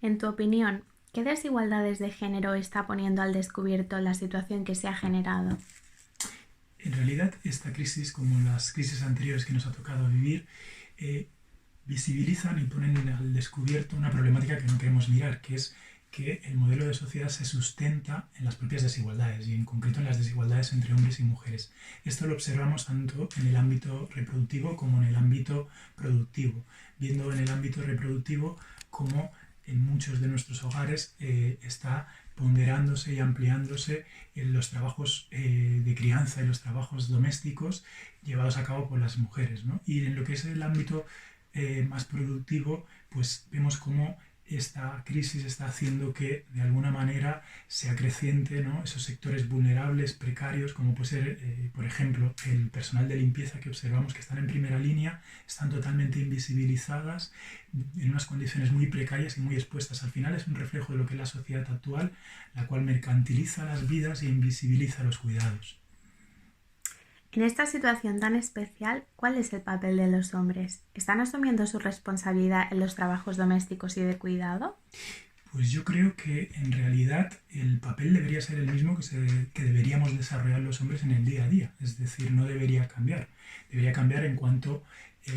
En tu opinión, ¿qué desigualdades de género está poniendo al descubierto la situación que se ha generado? En realidad, esta crisis, como las crisis anteriores que nos ha tocado vivir, eh, visibilizan y ponen al descubierto una problemática que no queremos mirar, que es que el modelo de sociedad se sustenta en las propias desigualdades y en concreto en las desigualdades entre hombres y mujeres. Esto lo observamos tanto en el ámbito reproductivo como en el ámbito productivo, viendo en el ámbito reproductivo cómo en muchos de nuestros hogares está ponderándose y ampliándose en los trabajos de crianza y los trabajos domésticos llevados a cabo por las mujeres, ¿no? Y en lo que es el ámbito más productivo, pues vemos cómo esta crisis está haciendo que de alguna manera se acreciente, ¿no?, esos sectores vulnerables, precarios, como puede ser, por ejemplo, el personal de limpieza que observamos que están en primera línea, están totalmente invisibilizadas, en unas condiciones muy precarias y muy expuestas. Al final es un reflejo de lo que es la sociedad actual, la cual mercantiliza las vidas e invisibiliza los cuidados. En esta situación tan especial, ¿cuál es el papel de los hombres? ¿Están asumiendo su responsabilidad en los trabajos domésticos y de cuidado? Pues yo creo que en realidad el papel debería ser el mismo que deberíamos desarrollar los hombres en el día a día. Es decir, no debería cambiar. Debería cambiar en cuanto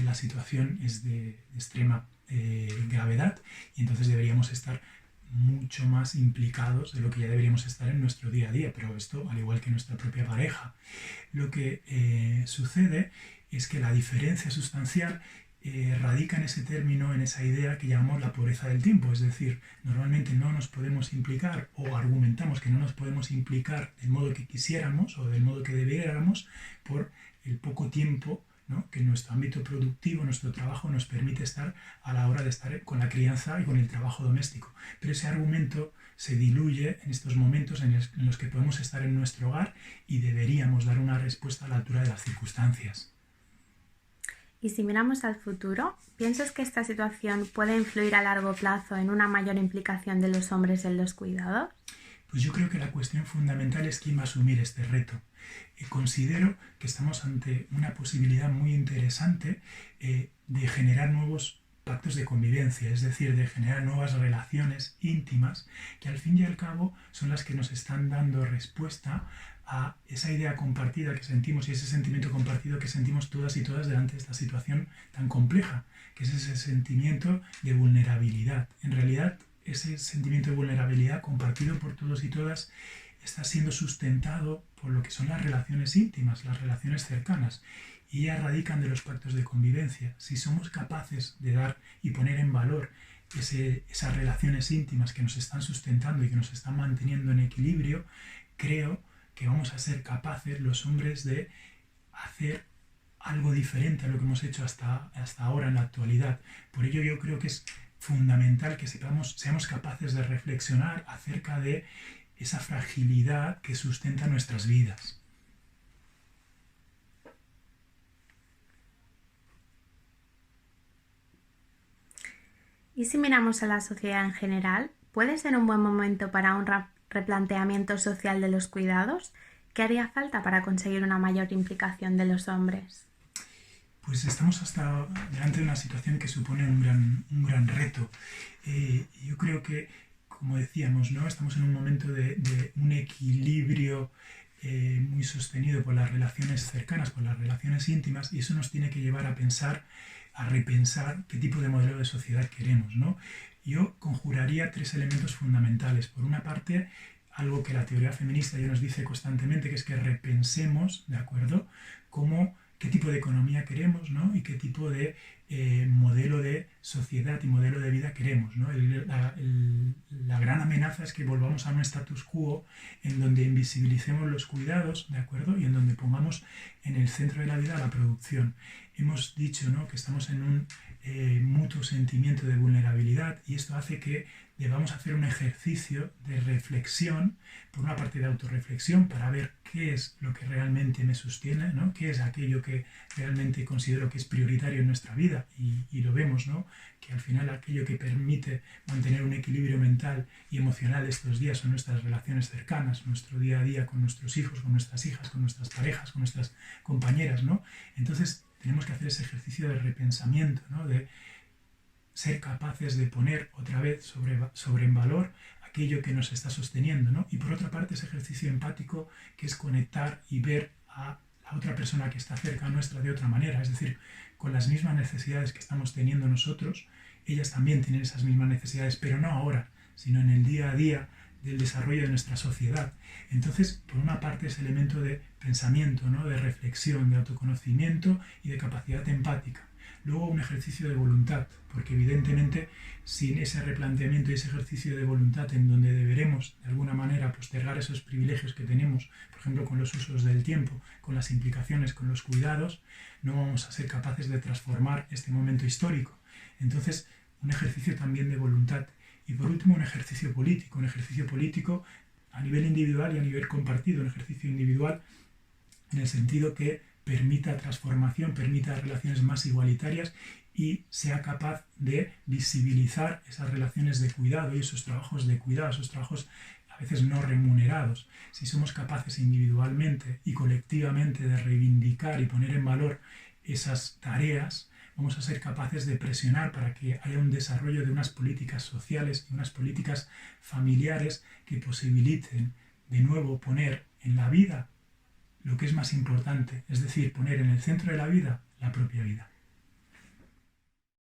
la situación es de extrema gravedad y entonces deberíamos estar mucho más implicados de lo que ya deberíamos estar en nuestro día a día. Pero esto, al igual que nuestra propia pareja, lo que sucede es que la diferencia sustancial radica en ese término, en esa idea que llamamos la pobreza del tiempo. Es decir, normalmente no nos podemos implicar o argumentamos que no nos podemos implicar del modo que quisiéramos o del modo que debiéramos por el poco tiempo, ¿no?, que nuestro ámbito productivo, nuestro trabajo nos permite estar a la hora de estar con la crianza y con el trabajo doméstico. Pero ese argumento se diluye en estos momentos en los que podemos estar en nuestro hogar y deberíamos dar una respuesta a la altura de las circunstancias. Y si miramos al futuro, ¿piensas que esta situación puede influir a largo plazo en una mayor implicación de los hombres en los cuidados? Pues yo creo que la cuestión fundamental es quién va a asumir este reto. Considero que estamos ante una posibilidad muy interesante de generar nuevos pactos de convivencia, es decir, de generar nuevas relaciones íntimas que al fin y al cabo son las que nos están dando respuesta a esa idea compartida que sentimos y ese sentimiento compartido que sentimos todas y todas delante de esta situación tan compleja, que es ese sentimiento de vulnerabilidad. En realidad, ese sentimiento de vulnerabilidad compartido por todos y todas está siendo sustentado por lo que son las relaciones íntimas, las relaciones cercanas, y ellas radican de los pactos de convivencia. Si somos capaces de dar y poner en valor esas relaciones íntimas que nos están sustentando y que nos están manteniendo en equilibrio, creo que vamos a ser capaces los hombres de hacer algo diferente a lo que hemos hecho hasta ahora en la actualidad. Por ello yo creo que es fundamental que seamos capaces de reflexionar acerca de esa fragilidad que sustenta nuestras vidas. Y si miramos a la sociedad en general, ¿puede ser un buen momento para un replanteamiento social de los cuidados? ¿Qué haría falta para conseguir una mayor implicación de los hombres? Pues estamos hasta delante de una situación que supone un gran reto. Yo creo que, como decíamos, ¿no?, estamos en un momento de un equilibrio muy sostenido por las relaciones cercanas, por las relaciones íntimas, y eso nos tiene que llevar a pensar, a repensar qué tipo de modelo de sociedad queremos, ¿no? Yo conjuraría tres elementos fundamentales. Por una parte, algo que la teoría feminista ya nos dice constantemente, que es que repensemos, ¿de acuerdo?, qué tipo de economía queremos, ¿no?, y qué tipo de modelo de sociedad y modelo de vida queremos, ¿no? La gran amenaza es que volvamos a un status quo en donde invisibilicemos los cuidados, ¿de acuerdo?, y en donde pongamos en el centro de la vida la producción. Hemos dicho, ¿no?, que estamos en un mutuo sentimiento de vulnerabilidad y esto hace que debamos hacer un ejercicio de reflexión, por una parte de autorreflexión, para ver qué es lo que realmente me sostiene, ¿no?, qué es aquello que realmente considero que es prioritario en nuestra vida y lo vemos, ¿no?, que al final aquello que permite mantener un equilibrio mental y emocional estos días son nuestras relaciones cercanas, nuestro día a día con nuestros hijos, con nuestras hijas, con nuestras parejas, con nuestras compañeras, ¿no? Entonces tenemos que hacer ese ejercicio de repensamiento, ¿no?, de ser capaces de poner otra vez sobre en valor aquello que nos está sosteniendo, ¿no? Y por otra parte ese ejercicio empático que es conectar y ver a la otra persona que está cerca nuestra de otra manera, es decir, con las mismas necesidades que estamos teniendo nosotros, ellas también tienen esas mismas necesidades, pero no ahora, sino en el día a día del desarrollo de nuestra sociedad. Entonces, por una parte, ese elemento de pensamiento, ¿no? De reflexión, de autoconocimiento y de capacidad empática. Luego un ejercicio de voluntad, porque evidentemente sin ese replanteamiento y ese ejercicio de voluntad en donde deberemos de alguna manera postergar esos privilegios que tenemos, por ejemplo con los usos del tiempo, con las implicaciones, con los cuidados, no vamos a ser capaces de transformar este momento histórico. Entonces, un ejercicio también de voluntad. Y por último, un ejercicio político a nivel individual y a nivel compartido, un ejercicio individual en el sentido que permita transformación, permita relaciones más igualitarias y sea capaz de visibilizar esas relaciones de cuidado y esos trabajos de cuidado, esos trabajos a veces no remunerados. Si somos capaces individualmente y colectivamente de reivindicar y poner en valor esas tareas, vamos a ser capaces de presionar para que haya un desarrollo de unas políticas sociales y unas políticas familiares que posibiliten de nuevo poner en la vida lo que es más importante, es decir, poner en el centro de la vida la propia vida.